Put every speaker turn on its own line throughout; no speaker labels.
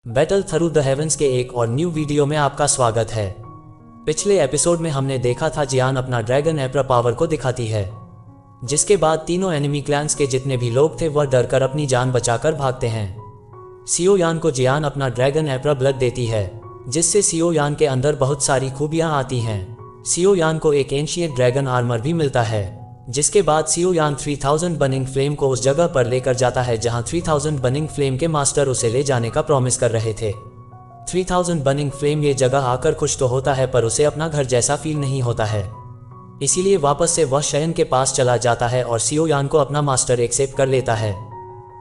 Battle through the heavens के एक और न्यू वीडियो में आपका स्वागत है। पिछले एपिसोड में हमने देखा था जियान अपना ड्रैगन एप्रा पावर को दिखाती है, जिसके बाद तीनों एनिमी क्लैंस के जितने भी लोग थे वह डरकर अपनी जान बचाकर भागते हैं। सियो यान को जियान अपना ड्रैगन एप्रा ब्लड देती है, जिससे सियो यान के अंदर बहुत सारी खूबियां आती हैं। सियो यान को एक एंशिएंट ड्रैगन आर्मर भी मिलता है, जिसके बाद सियो यान 3000 बर्निंग फ्लेम को उस जगह पर लेकर जाता है जहां 3000 बर्निंग फ्लेम के मास्टर उसे ले जाने का प्रॉमिस कर रहे थे। 3000 बर्निंग फ्लेम ये जगह आकर खुश तो होता है पर उसे अपना घर जैसा फील नहीं होता है, इसीलिए वापस से वह शयन के पास चला जाता है और सियो यान को अपना मास्टर एक्सेप्ट कर लेता है।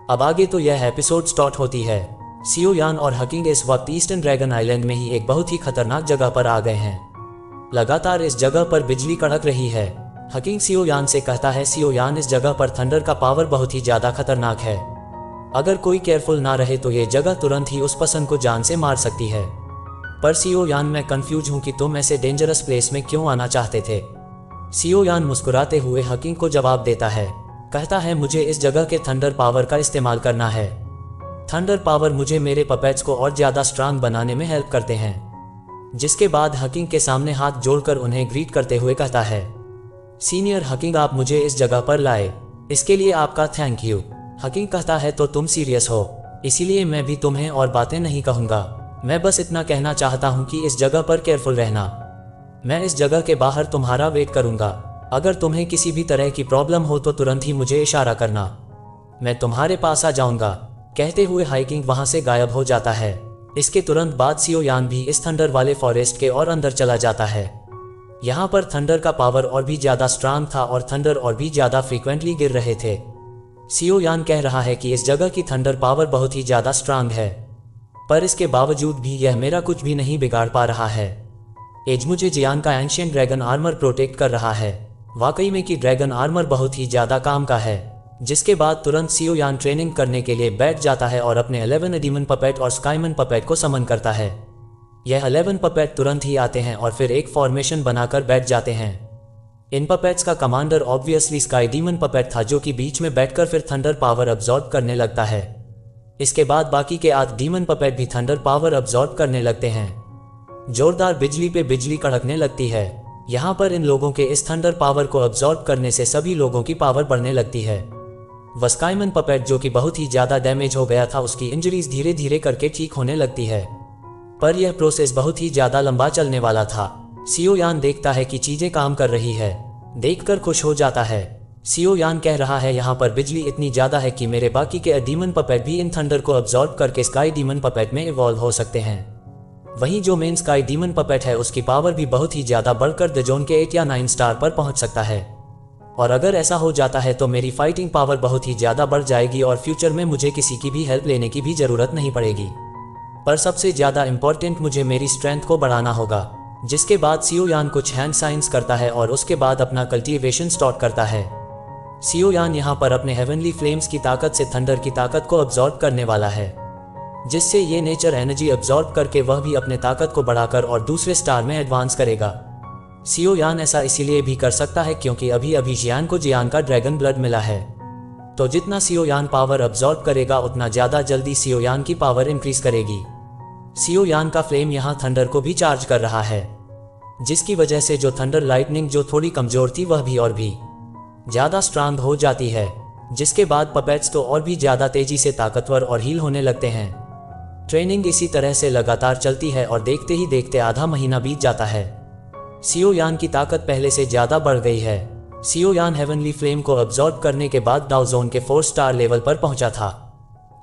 अब आगे तो यह एपिसोड स्टार्ट होती है। सियो यान और हकिंग इस वक्त ईस्टर्न ड्रैगन आइलैंड में ही एक बहुत ही खतरनाक जगह पर आ गए हैं। लगातार इस जगह पर बिजली कड़क रही है। हकिंग सियो यान से कहता है, सियो यान इस जगह पर थंडर का पावर बहुत ही ज्यादा खतरनाक है, अगर कोई केयरफुल ना रहे तो ये जगह तुरंत ही उस पर्सन को जान से मार सकती है। पर सियो यान, मैं कंफ्यूज हूँ कि तुम ऐसे डेंजरस प्लेस में क्यों आना चाहते थे। सियो यान मुस्कुराते हुए हकिंग को जवाब देता है, कहता है मुझे इस जगह के थंडर पावर का इस्तेमाल करना है। थंडर पावर मुझे मेरे पपेट्स को और ज्यादा स्ट्रांग बनाने में हेल्प करते हैं। जिसके बाद हकिंग के सामने हाथ जोड़कर उन्हें ग्रीट करते हुए कहता है, सीनियर हकिंग, आप मुझे इस जगह पर लाए, इसके लिए आपका थैंक यू। हकिंग कहता है, तो तुम सीरियस हो, इसीलिए मैं भी तुम्हें और बातें नहीं कहूँगा। मैं बस इतना कहना चाहता हूँ कि इस जगह पर केयरफुल रहना। मैं इस जगह के बाहर तुम्हारा वेट करूँगा। अगर तुम्हें किसी भी तरह की प्रॉब्लम हो तो तुरंत ही मुझे इशारा करना, मैं तुम्हारे पास आ जाऊँगा। कहते हुए हाइकिंग वहाँ से गायब हो जाता है। इसके तुरंत बाद सियो यान भी इस थंडर वाले फॉरेस्ट के और अंदर चला जाता है। यहाँ पर थंडर का पावर और भी ज्यादा स्ट्रांग था और थंडर और भी ज्यादा फ्रीक्वेंटली गिर रहे थे। सियो यान कह रहा है कि इस जगह की थंडर पावर बहुत ही ज्यादा स्ट्रांग है, पर इसके बावजूद भी यह मेरा कुछ भी नहीं बिगाड़ पा रहा है। एज मुझे जियान का एंशिएंट ड्रैगन आर्मर प्रोटेक्ट कर रहा है। वाकई में कि ड्रैगन आर्मर बहुत ही ज्यादा काम का है। जिसके बाद तुरंत सियो यान ट्रेनिंग करने के लिए बैठ जाता है और अपने 11 डीमन पपेट और स्काईमन पपेट को समन करता है। यह 11 पपेट तुरंत ही आते हैं और फिर एक फॉर्मेशन बनाकर बैठ जाते हैं। इन पपेट्स का commander obviously sky demon puppet था, जो कि बीच में बैठकर फिर थंडर पावर अब्सॉर्ब करने लगता है। इसके बाद बाकी के 8 डीमन पपेट भी थंडर पावर अब्सॉर्ब करने लगते हैं। जोरदार बिजली पे बिजली कड़कने लगती है। यहाँ पर इन लोगों के इस थंडर पावर को अब्सॉर्ब करने से सभी लोगों की पावर बढ़ने लगती है। स्काईमन पपेट, जो कि बहुत ही ज्यादा डैमेज हो गया था, उसकी इंजरीज धीरे धीरे करके ठीक होने लगती है, पर यह प्रोसेस बहुत ही ज्यादा लंबा चलने वाला था। सियो यान देखता है कि चीजें काम कर रही है, देखकर खुश हो जाता है। सियो यान कह रहा है, यहाँ पर बिजली इतनी ज्यादा है कि मेरे बाकी के डीमन पपेट भी इन थंडर को अब्सॉर्ब करके स्काई डीमन पपेट में इवॉल्व हो सकते हैं। वहीं जो मेन स्काई डीमन पपेट है उसकी पावर भी बहुत ही ज्यादा बढ़कर द जोन के 8 या 9 स्टार पर पहुंच सकता है। और अगर ऐसा हो जाता है तो मेरी फाइटिंग पावर बहुत ही ज्यादा बढ़ जाएगी और फ्यूचर में मुझे किसी की भी हेल्प लेने की भी जरूरत नहीं पड़ेगी। पर सबसे ज्यादा इंपॉर्टेंट, मुझे मेरी स्ट्रेंथ को बढ़ाना होगा। जिसके बाद सियो यान कुछ हैंड साइंस करता है और उसके बाद अपना कल्टीवेशन स्टार्ट करता है। सियो यान यहाँ पर अपने हेवनली फ्लेम्स की ताकत से थंडर की ताकत को अब्सॉर्ब करने वाला है, जिससे ये नेचर एनर्जी अब्सॉर्ब करके वह भी अपने ताकत को बढ़ाकर और दूसरे स्टार में एडवांस करेगा। सियो यान ऐसा इसीलिए भी कर सकता है क्योंकि अभी अभी जियान को जियान का ड्रैगन ब्लड मिला है, तो जितना सियो यान पावर अब्सॉर्ब करेगा उतना ज्यादा जल्दी सियो यान की पावर इंक्रीज करेगी। सियो यान का फ्लेम यहाँ थंडर को भी चार्ज कर रहा है, जिसकी वजह से जो थंडर लाइटनिंग जो थोड़ी कमजोर थी वह भी और भी ज्यादा स्ट्रांग हो जाती है। जिसके बाद पपेट्स तो और भी ज्यादा तेजी से ताकतवर और हील होने लगते हैं। ट्रेनिंग इसी तरह से लगातार चलती है और देखते ही देखते आधा महीना बीत जाता है। सियो यान की ताकत पहले से ज्यादा बढ़ गई है। सियो यान हेवनली फ्लेम को अब्सॉर्ब करने के बाद डाउ जोन के 4 स्टार लेवल पर पहुंचा था,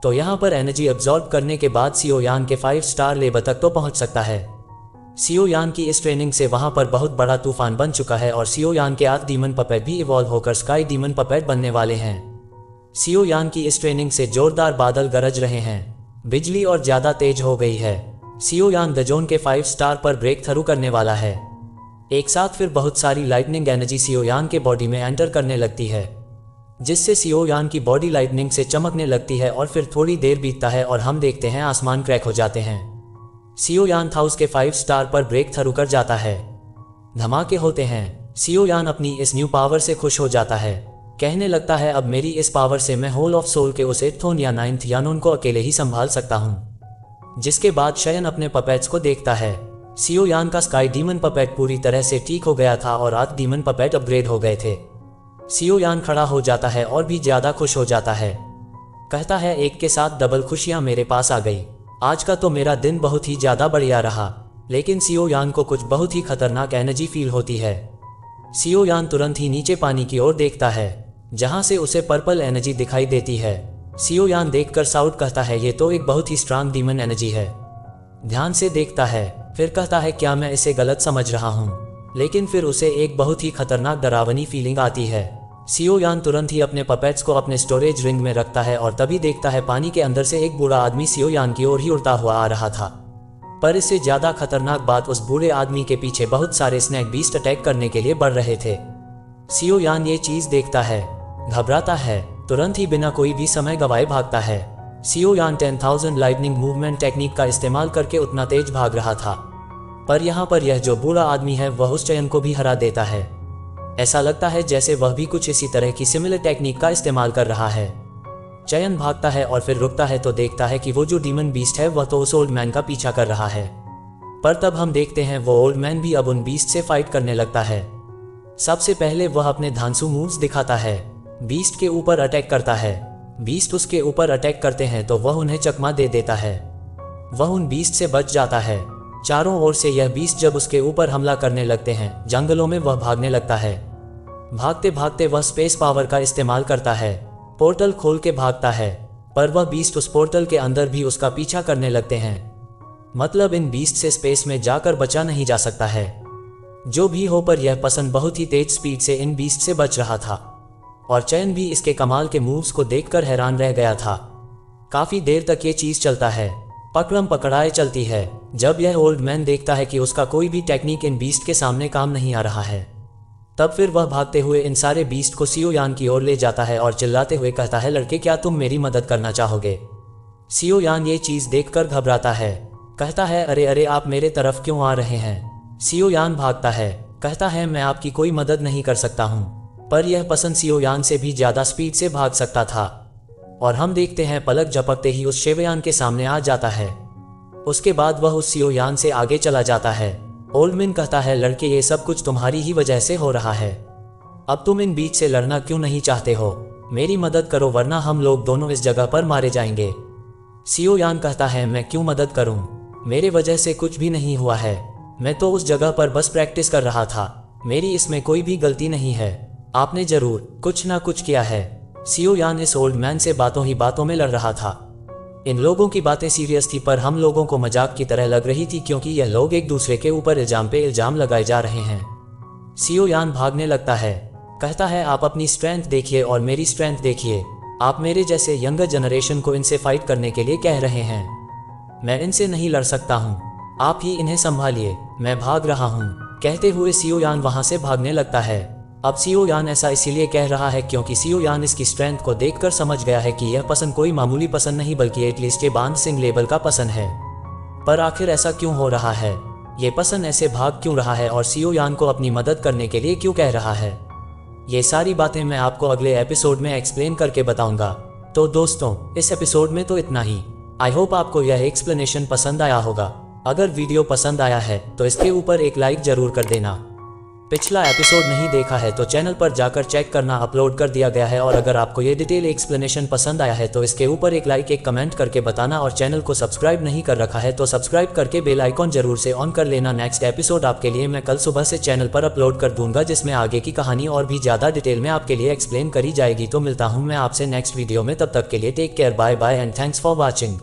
तो यहाँ पर एनर्जी अब्सॉर्ब करने के बाद सियो यान के 5 स्टार लेवल तक तो पहुंच सकता है। सियो यान की इस ट्रेनिंग से वहां पर बहुत बड़ा तूफान बन चुका है और सियो यान के 8 डीमन पपेट भी इवॉल्व होकर स्काई डीमन पपेट बनने वाले हैं। सियो यान की इस ट्रेनिंग से जोरदार बादल गरज रहे हैं, बिजली और ज्यादा तेज हो गई है। सियो यान द जोन के 5 स्टार पर ब्रेक थ्रू करने वाला है। एक साथ फिर बहुत सारी लाइटनिंग एनर्जी सियो यान के बॉडी में एंटर करने लगती है, जिससे सियो यान की बॉडी लाइटनिंग से चमकने लगती है और फिर थोड़ी देर बीतता है और हम देखते हैं आसमान क्रैक हो जाते हैं। सियो यान था उसके 5 स्टार पर ब्रेक थ्रू कर जाता है। धमाके होते हैं। सियो यान अपनी इस न्यू पावर से खुश हो जाता है, कहने लगता है अब मेरी इस पावर से मैं होल ऑफ सोल के उस 8th या 9th यानोन को अकेले ही संभाल सकता हूँ। जिसके बाद शयन अपने पपेट्स को देखता है। सियो यान का स्काई डीमन पपेट पूरी तरह से ठीक हो गया था और आर्थ डीमन पपेट अपग्रेड हो गए थे। सियो यान खड़ा हो जाता है और भी ज्यादा खुश हो जाता है। कहता है एक के साथ डबल खुशियां मेरे पास आ गई। आज का तो मेरा दिन बहुत ही ज्यादा बढ़िया रहा। लेकिन सियो यान को कुछ बहुत ही खतरनाक एनर्जी फील होती है। सियो यान तुरंत ही नीचे पानी की ओर देखता है, जहां से उसे पर्पल एनर्जी दिखाई देती है। सियो यान देखकर साउट कहता है ये तो एक बहुत ही स्ट्रांग डीमन एनर्जी है। ध्यान से देखता है, फिर कहता है क्या मैं इसे गलत समझ रहा हूँ। लेकिन फिर उसे एक बहुत ही खतरनाक डरावनी फीलिंग आती है। सियो यान तुरंत ही अपने पपेट्स को अपने स्टोरेज रिंग में रखता है और तभी देखता है पानी के अंदर से एक बूढ़ा आदमी सियो यान की ओर ही उड़ता हुआ आ रहा था। पर इससे ज्यादा खतरनाक बात, उस बूढ़े आदमी के पीछे बहुत सारे स्नैक बीस्ट अटैक करने के लिए बढ़ रहे थे। सियो यान ये चीज देखता है, घबराता है, तुरंत ही बिना कोई भी समय गवाए भागता है। सियो यान 10,000 लाइटनिंग मूवमेंट टेक्निक का इस्तेमाल करके उतना तेज भाग रहा था, पर यहाँ पर यह जो बूढ़ा आदमी है वह उस चयन को भी हरा देता है। ऐसा लगता है जैसे वह भी कुछ इसी तरह की सिमिलर टेक्निक का इस्तेमाल कर रहा है। चयन भागता है और फिर रुकता है तो देखता है कि वो जो डीमन बीस्ट है वह तो उस ओल्ड मैन का पीछा कर रहा है। पर तब हम देखते हैं वो ओल्ड मैन भी अब उन बीस्ट से फाइट करने लगता है। सबसे पहले वह अपने धांसू मूव्स दिखाता है, बीस्ट के ऊपर अटैक करता है। बीस्ट उसके ऊपर अटैक करते हैं तो वह उन्हें चकमा दे देता है। वह उन बीस्ट से बच जाता है। चारों ओर से यह बीस्ट जब उसके ऊपर हमला करने लगते हैं, जंगलों में वह भागने लगता है। भागते भागते वह स्पेस पावर का इस्तेमाल करता है, पोर्टल खोल के भागता है, पर वह बीस्ट उस पोर्टल के अंदर भी उसका पीछा करने लगते हैं। मतलब इन बीस्ट से स्पेस में जाकर बचा नहीं जा सकता है। जो भी हो, पर यह पसंद बहुत ही तेज स्पीड से इन बीस्ट से बच रहा था और चयन भी इसके कमाल के मूव्स को देखकर हैरान रह गया था। काफी देर तक ये चीज चलता है, पकड़म पकड़ाए चलती है। जब यह ओल्ड मैन देखता है कि उसका कोई भी टेक्निक इन बीस्ट के सामने काम नहीं आ रहा है, तब फिर वह भागते हुए इन सारे बीस्ट को सियो यान की ओर ले जाता है और चिल्लाते हुए कहता है लड़के क्या तुम मेरी मदद करना चाहोगे। सियो यान ये चीज देखकर घबराता है, कहता है अरे अरे आप मेरे तरफ क्यों आ रहे हैं। सियो यान भागता है, कहता है मैं आपकी कोई मदद नहीं कर सकता हूँ। पर यह पसंद सियो यान से भी ज्यादा स्पीड से भाग सकता था और हम देखते हैं पलक झपकते ही उस शिवयान के सामने आ जाता है। उसके बाद वह उस सियो यान से आगे चला जाता है। ओल्ड मैन कहता है लड़के ये सब कुछ तुम्हारी ही वजह से हो रहा है। अब तुम इन बीच से लड़ना क्यों नहीं चाहते हो, मेरी मदद करो वरना हम लोग दोनों इस जगह पर मारे जाएंगे। सियो यान कहता है मैं क्यों मदद करूं, मेरे वजह से कुछ भी नहीं हुआ है, मैं तो उस जगह पर बस प्रैक्टिस कर रहा था, मेरी इसमें कोई भी गलती नहीं है, आपने जरूर कुछ ना कुछ किया है। सियो यान इस ओल्ड मैन से बातों ही बातों में लड़ रहा था। इन लोगों की बातें सीरियस थी पर हम लोगों को मजाक की तरह लग रही थी क्योंकि यह लोग एक दूसरे के ऊपर इल्जाम पे इल्जाम लगाए जा रहे हैं। सियो यान भागने लगता है, कहता है आप अपनी स्ट्रेंथ देखिए और मेरी स्ट्रेंथ देखिए, आप मेरे जैसे यंगर जनरेशन को इनसे फाइट करने के लिए कह रहे हैं, मैं इनसे नहीं लड़ सकता हूँ, आप ही इन्हें संभालिए, मैं भाग रहा हूँ। कहते हुए सियो यान वहां से भागने लगता है। अब सियो यान ऐसा इसीलिए कह रहा है क्योंकि सियो यान इसकी स्ट्रेंथ को देखकर समझ गया है कि यह पसंद कोई मामूली पसंद नहीं बल्कि एटलीस्ट ये बांध सिंह लेवल का पसंद है। पर आखिर ऐसा क्यों हो रहा है, ये पसंद ऐसे भाग क्यों रहा है और सियो यान को अपनी मदद करने के लिए क्यों कह रहा है, ये सारी बातें मैं आपको अगले एपिसोड में एक्सप्लेन करके बताऊंगा। तो दोस्तों इस एपिसोड में तो इतना ही। आई होप आपको यह एक्सप्लेनेशन पसंद आया होगा। अगर वीडियो पसंद आया है तो इसके ऊपर एक लाइक जरूर कर देना। पिछला एपिसोड नहीं देखा है तो चैनल पर जाकर चेक करना, अपलोड कर दिया गया है। और अगर आपको ये डिटेल एक्सप्लेनेशन पसंद आया है तो इसके ऊपर एक लाइक एक कमेंट करके बताना। और चैनल को सब्सक्राइब नहीं कर रखा है तो सब्सक्राइब करके बेल आइकॉन जरूर से ऑन कर लेना। नेक्स्ट एपिसोड आपके लिए मैं कल सुबह से चैनल पर अपलोड कर दूंगा जिसमें आगे की कहानी और भी ज्यादा डिटेल में आपके लिए एक्सप्लेन करी जाएगी। तो मिलता हूँ मैं आपसे नेक्स्ट वीडियो में, तब तक के लिए take care, bye bye and thanks for watching.